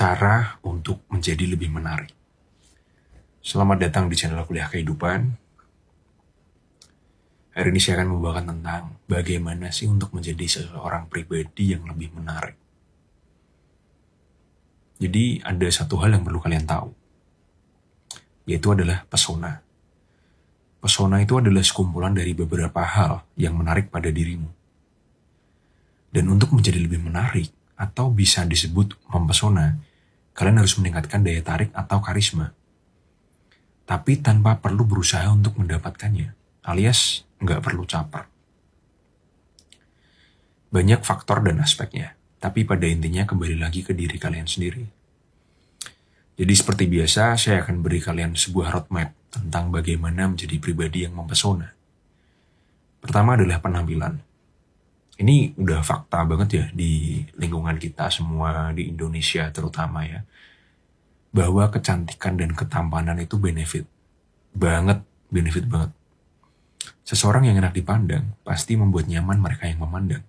Cara untuk menjadi lebih menarik. Selamat datang di channel Kuliah Kehidupan. Hari ini saya akan membawakan tentang bagaimana sih untuk menjadi seseorang pribadi yang lebih menarik. Jadi ada satu hal yang perlu kalian tahu, yaitu adalah pesona. Pesona itu adalah sekumpulan dari beberapa hal yang menarik pada dirimu. Dan untuk menjadi lebih menarik, atau bisa disebut mempesona, kalian harus meningkatkan daya tarik atau karisma. Tapi tanpa perlu berusaha untuk mendapatkannya, alias nggak perlu caper. Banyak faktor dan aspeknya, tapi pada intinya kembali lagi ke diri kalian sendiri. Jadi seperti biasa, saya akan beri kalian sebuah roadmap tentang bagaimana menjadi pribadi yang mempesona. Pertama adalah penampilan. Ini udah fakta banget ya di lingkungan kita semua, di Indonesia terutama ya. Bahwa kecantikan dan ketampanan itu benefit banget. Seseorang yang enak dipandang pasti membuat nyaman mereka yang memandang.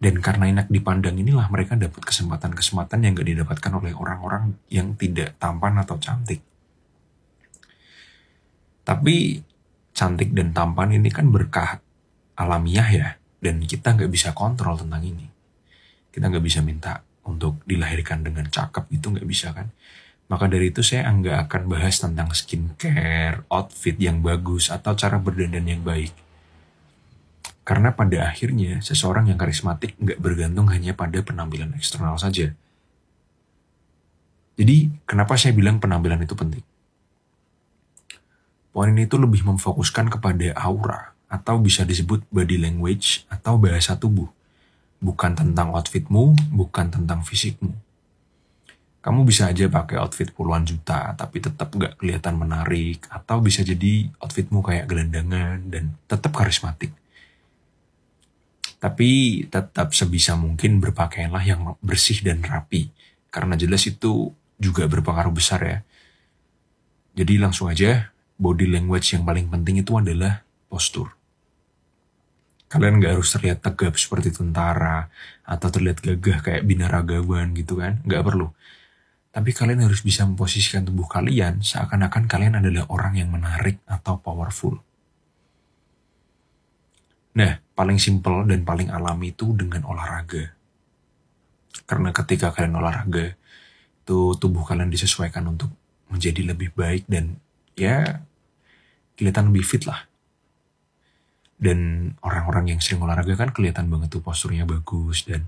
Dan karena enak dipandang inilah mereka dapat kesempatan-kesempatan yang gak didapatkan oleh orang-orang yang tidak tampan atau cantik. Tapi cantik dan tampan ini kan berkah alamiah ya. Dan kita nggak bisa kontrol tentang ini. Kita nggak bisa minta untuk dilahirkan dengan cakep, itu nggak bisa kan. Maka dari itu saya nggak akan bahas tentang skincare, outfit yang bagus, atau cara berdandan yang baik. Karena pada akhirnya seseorang yang karismatik nggak bergantung hanya pada penampilan eksternal saja. Jadi kenapa saya bilang penampilan itu penting? Poin ini itu lebih memfokuskan kepada aura, atau bisa disebut body language atau bahasa tubuh. Bukan tentang outfitmu, bukan tentang fisikmu. Kamu bisa aja pakai outfit puluhan juta, tapi tetap gak kelihatan menarik, atau bisa jadi outfitmu kayak gelandangan dan tetap karismatik. Tapi tetap sebisa mungkin berpakaianlah yang bersih dan rapi, karena jelas itu juga berpengaruh besar ya. Jadi langsung aja, body language yang paling penting itu adalah postur. Kalian gak harus terlihat tegap seperti tentara atau terlihat gagah kayak binaragawan gitu kan, gak perlu. Tapi kalian harus bisa memposisikan tubuh kalian seakan-akan kalian adalah orang yang menarik atau powerful. Nah, paling simpel dan paling alami itu dengan olahraga. Karena ketika kalian olahraga, itu tubuh kalian disesuaikan untuk menjadi lebih baik dan ya kelihatan lebih fit lah. Dan orang-orang yang sering olahraga kan kelihatan banget tuh posturnya bagus dan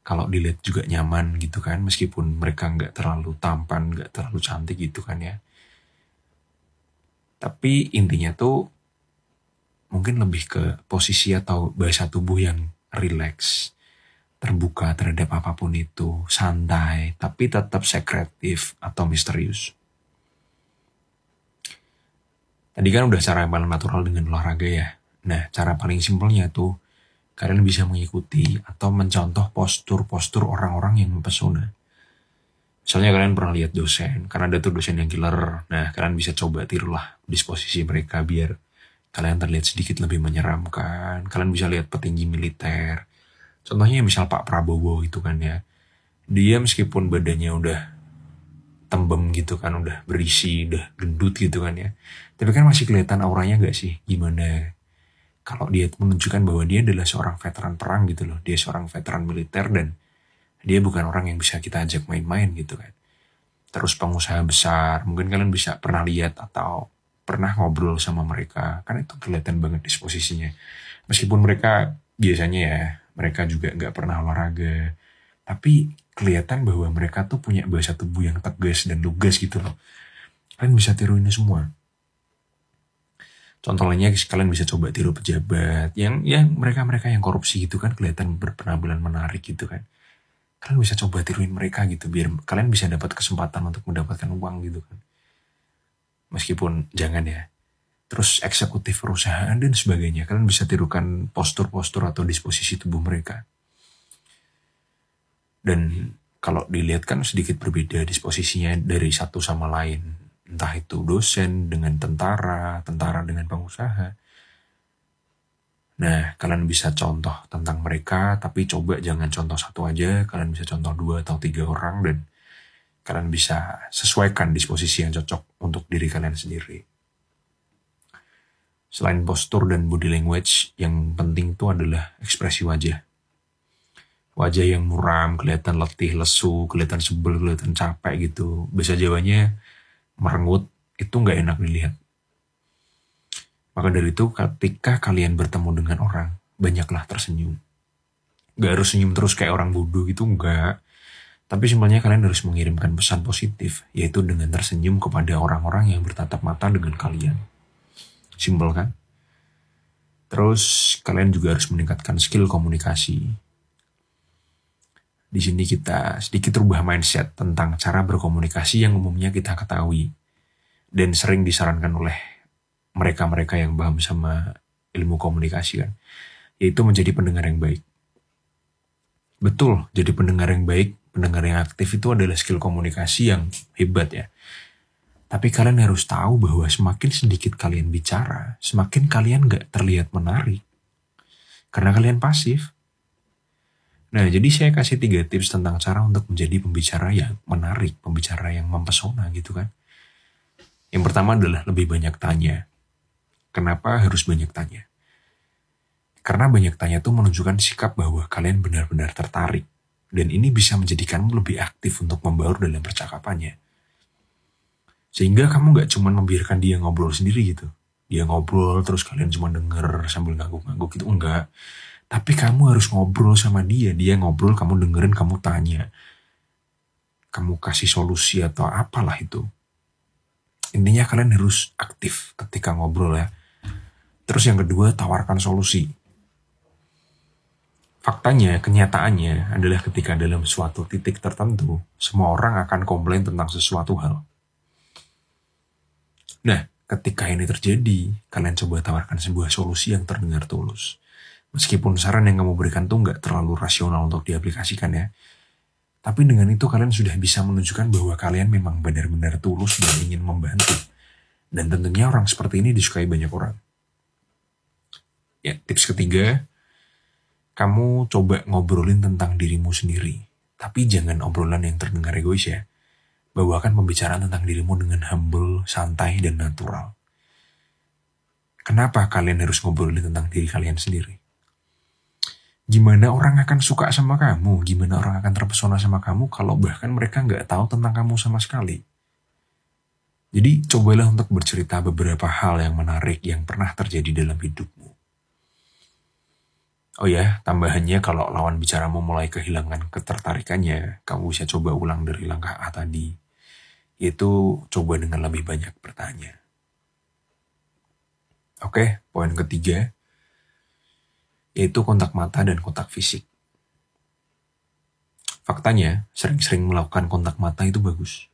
kalau dilihat juga nyaman gitu kan, meskipun mereka nggak terlalu tampan, nggak terlalu cantik gitu kan ya. Tapi intinya tuh mungkin lebih ke posisi atau bahasa tubuh yang relax, terbuka terhadap apapun itu, santai, tapi tetap sekretif atau misterius. Tadi kan udah cara yang paling natural dengan olahraga ya. Nah, cara paling simpelnya tuh, kalian bisa mengikuti atau mencontoh postur-postur orang-orang yang mempesona. Misalnya kalian pernah lihat dosen, karena ada tuh dosen yang killer. Nah, kalian bisa coba tirulah disposisi mereka biar kalian terlihat sedikit lebih menyeramkan. Kalian bisa lihat petinggi militer. Contohnya misal Pak Prabowo itu kan ya. Dia meskipun badannya udah tembem gitu kan, udah berisi, udah gendut gitu kan ya. Tapi kan masih kelihatan auranya gak sih? Gimana kalau dia menunjukkan bahwa dia adalah seorang veteran perang gitu loh. Dia seorang veteran militer dan dia bukan orang yang bisa kita ajak main-main gitu kan. Terus pengusaha besar, mungkin kalian bisa pernah lihat atau pernah ngobrol sama mereka. Kan itu kelihatan banget disposisinya. Meskipun mereka biasanya ya, mereka juga nggak pernah olahraga. Tapi kelihatan bahwa mereka tuh punya bahasa tubuh yang tegas dan lugas gitu loh. Kalian bisa tiru ini semua. Contohnya kalian bisa coba tiru pejabat yang mereka yang korupsi gitu kan, kelihatan berpenampilan menarik gitu kan. Kalian bisa coba tiruin mereka gitu biar kalian bisa dapat kesempatan untuk mendapatkan uang gitu kan. Meskipun jangan ya. Terus eksekutif perusahaan dan sebagainya, kalian bisa tirukan postur-postur atau disposisi tubuh mereka. Dan kalau dilihat kan sedikit berbeda disposisinya dari satu sama lain. Entah itu dosen dengan tentara, tentara dengan pengusaha. Nah, kalian bisa contoh tentang mereka, tapi coba jangan contoh satu aja, kalian bisa contoh 2 atau 3 orang, dan Kalian bisa sesuaikan disposisi yang cocok untuk diri kalian sendiri. Selain postur dan body language, yang penting itu adalah ekspresi wajah. Wajah yang muram, kelihatan letih, lesu, kelihatan sebel, kelihatan capek gitu. Bahasa Jawanya merengut, itu nggak enak dilihat. Maka dari itu, ketika kalian bertemu dengan orang, banyaklah tersenyum. Gak harus senyum terus kayak orang bodoh gitu, enggak. Tapi simpelnya kalian harus mengirimkan pesan positif, yaitu dengan tersenyum kepada orang-orang yang bertatap mata dengan kalian. Simpel kan? Terus kalian juga harus meningkatkan skill komunikasi. Di sini kita sedikit rubah mindset tentang cara berkomunikasi yang umumnya kita ketahui dan sering disarankan oleh mereka-mereka yang paham sama ilmu komunikasi kan, yaitu menjadi pendengar yang baik. Betul, jadi pendengar yang baik, pendengar yang aktif itu adalah skill komunikasi yang hebat ya. Tapi kalian harus tahu bahwa semakin sedikit kalian bicara, semakin kalian gak terlihat menarik. Karena kalian pasif. Nah, jadi saya kasih 3 tips tentang cara untuk menjadi pembicara yang menarik, pembicara yang mempesona gitu kan. Yang pertama adalah lebih banyak tanya. Kenapa harus banyak tanya? Karena banyak tanya itu menunjukkan sikap bahwa kalian benar-benar tertarik. Dan ini bisa menjadikanmu lebih aktif untuk membaur dalam percakapannya. Sehingga kamu gak cuma membiarkan dia ngobrol sendiri gitu. Dia ngobrol terus kalian cuma denger sambil ngangguk-ngangguk gitu, enggak. Tapi kamu harus ngobrol sama dia. Dia ngobrol, kamu dengerin, kamu tanya. Kamu kasih solusi atau apalah itu. Intinya kalian harus aktif ketika ngobrol ya. Terus yang kedua, tawarkan solusi. Faktanya, kenyataannya adalah ketika dalam suatu titik tertentu, semua orang akan komplain tentang sesuatu hal. Nah, ketika ini terjadi, kalian coba tawarkan sebuah solusi yang terdengar tulus. Meskipun saran yang kamu berikan tuh nggak terlalu rasional untuk diaplikasikan ya. Tapi dengan itu kalian sudah bisa menunjukkan bahwa kalian memang benar-benar tulus dan ingin membantu. Dan tentunya orang seperti ini disukai banyak orang. Ya, tips ketiga, kamu coba ngobrolin tentang dirimu sendiri. Tapi jangan obrolan yang terdengar egois ya. Bawakan pembicaraan tentang dirimu dengan humble, santai, dan natural. Kenapa kalian harus ngobrolin tentang diri kalian sendiri? Gimana orang akan suka sama kamu? Gimana orang akan terpesona sama kamu kalau bahkan mereka nggak tahu tentang kamu sama sekali? Jadi cobalah untuk bercerita beberapa hal yang menarik yang pernah terjadi dalam hidupmu. Oh ya, tambahannya kalau lawan bicaramu mulai kehilangan ketertarikannya, kamu bisa coba ulang dari langkah A tadi. Yaitu coba dengan lebih banyak bertanya. Oke, poin ketiga, yaitu kontak mata dan kontak fisik. Faktanya, sering-sering melakukan kontak mata itu bagus.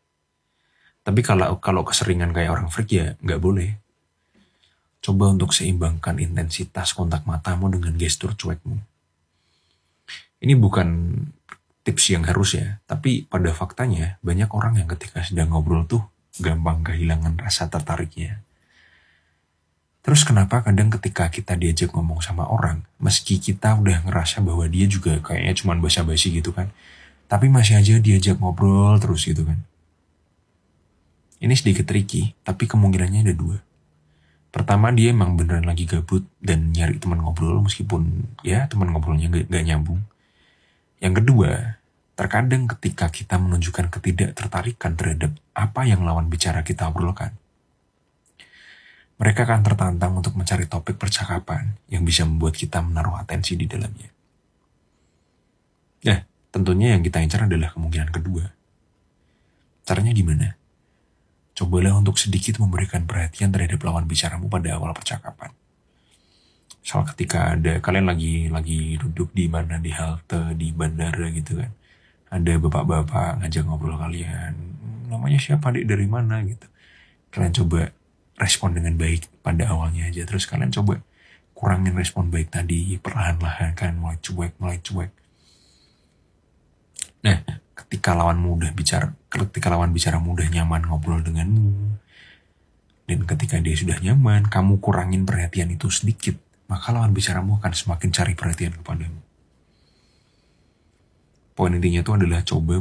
Tapi kalau keseringan kayak orang freak ya nggak boleh. Coba untuk seimbangkan intensitas kontak matamu dengan gestur cuekmu. Ini bukan tips yang harus ya, tapi pada faktanya banyak orang yang ketika sedang ngobrol tuh gampang kehilangan rasa tertariknya. Terus kenapa kadang ketika kita diajak ngomong sama orang, meski kita udah ngerasa bahwa dia juga kayaknya cuma basa-basi gitu kan, tapi masih aja diajak ngobrol terus gitu kan. Ini sedikit tricky, tapi kemungkinannya ada 2. Pertama, dia emang beneran lagi gabut dan nyari teman ngobrol meskipun ya teman ngobrolnya gak nyambung. Yang kedua, terkadang ketika kita menunjukkan ketidaktertarikan terhadap apa yang lawan bicara kita obrolkan, mereka akan tertantang untuk mencari topik percakapan yang bisa membuat kita menaruh atensi di dalamnya. Nah, tentunya yang kita incar adalah kemungkinan kedua. Caranya gimana? Cobalah untuk sedikit memberikan perhatian terhadap lawan bicaramu pada awal percakapan. Misal ketika kalian lagi duduk di mana, di halte, di bandara gitu kan. Ada bapak-bapak ngajak ngobrol kalian. Namanya siapa, adik dari mana gitu. Kalian coba respon dengan baik pada awalnya aja. Terus kalian coba kurangin respon baik tadi. Perlahan-lahan kalian mulai cuek. Nah, ketika lawan bicara mudah nyaman ngobrol denganmu, dan ketika dia sudah nyaman, kamu kurangin perhatian itu sedikit, maka lawan bicaramu akan semakin cari perhatian kepadamu. Poin intinya itu adalah coba